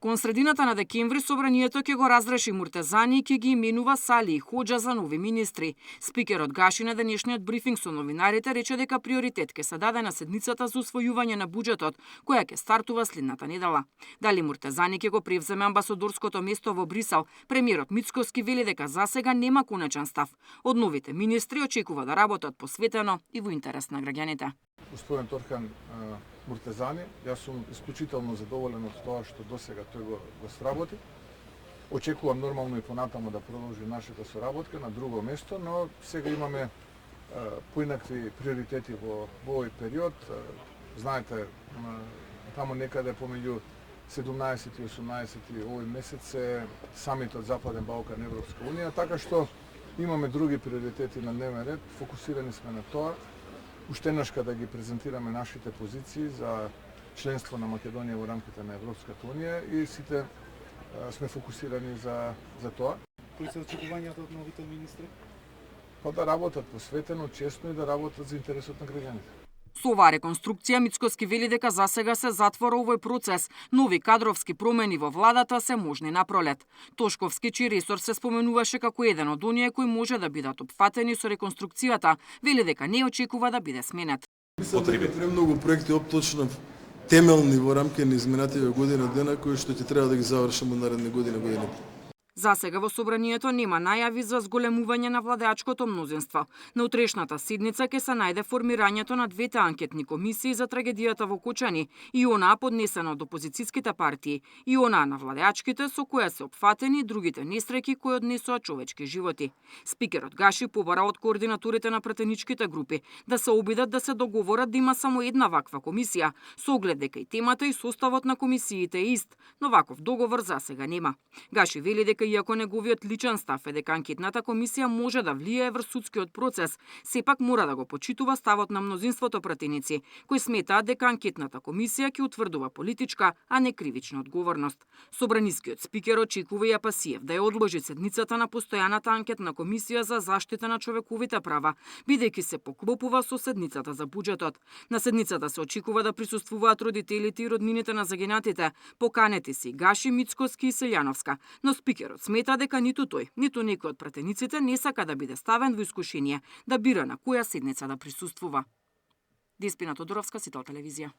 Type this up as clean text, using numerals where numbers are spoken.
Кон средината на декември собранието ќе го разреши Муртезани и ќе ги именува Сали и Хоџа за нови министри. Спикерот Гаши на денешниот брифинг со новинарите рече дека приоритет ќе се даде на седницата за усвојување на буџетот, која ќе стартува следната недела. Дали Муртезани ќе го превземе амбасадорското место во Брисел, премиерот Мицкоски вели дека засега нема конечен став. Од новите министри очекува да работат посветено и во интерес на граѓаните. Господин Торхан Муртезани, јас сум исклучително задоволен од тоа што досега тој го сработи. Очекувам нормално и понатаму да продолжи нашата соработка на друго место, но сега имаме поинакви приоритети во овој период. Знаете, таму некаде помеѓу 17 и 18 овој месец е самитот Западен Балкан Европска Унија, така што имаме други приоритети на дневен ред, фокусирани сме на тоа. Уште еднашка да ги презентираме нашите позиции за членство на Македонија во рамките на Европската Унија и сите сме фокусирани за тоа. Кои се очекувањата од новите министри? Па да работат посветено, честно и да работат за интересот на граѓаните. Со оваа реконструкција Мицкоски вели дека засега се затвора овој процес. Нови кадровски промени во владата се можни на пролет. Тошковски, чиј ресор се споменуваше како еден од оние кои може да бидат опфатени со реконструкцијата, вели дека не очекува да биде сменет. Мислам дека премногу проекти опточно темелни во рамки на изминативе година дена кои што ќе треба да ги завршиме наредни години. Засега во собранието нема најави за зголемување на владеачкото мнозинство. На утрешната седница ќе се најде формирањето на двете анкетни комисии за трагедијата во Кочани, и онаа поднесена од опозицијските партии, и онаа на владеачките со која се опфатени другите несреќи кои однесоа човечки животи. Спикерот Гаши побара од координаторите на пратеничките групи да се обидат да се договорат да има само една ваква комисија, со оглед дека и темата и составот на комисиите е ист, но ваков договор засега нема. Гаши вели дека иако неговиот личен став е дека анкетната комисија може да влијае врз судскиот процес, сепак мора да го почитува ставот на мнозинството пратеници, кои сметаат дека анкетната комисија ќе утврдува политичка, а не кривична одговорност. Собранискиот спикер очекува и Апасиев да ја одложи седницата на постојаната анкетна комисија за заштита на човековите права, бидејќи се поклопува со седницата за буџетот. На седницата се очекува да присуствуваат родителите и роднините на загинатите, поканети си Гаши, Мицкоски и Селјановска, но спикерот смета дека ниту тој, ниту некој од пратениците не сака да биде ставен во искушение да бира на која седница да присуствува. Деспина Тодоровска, Сител телевизија.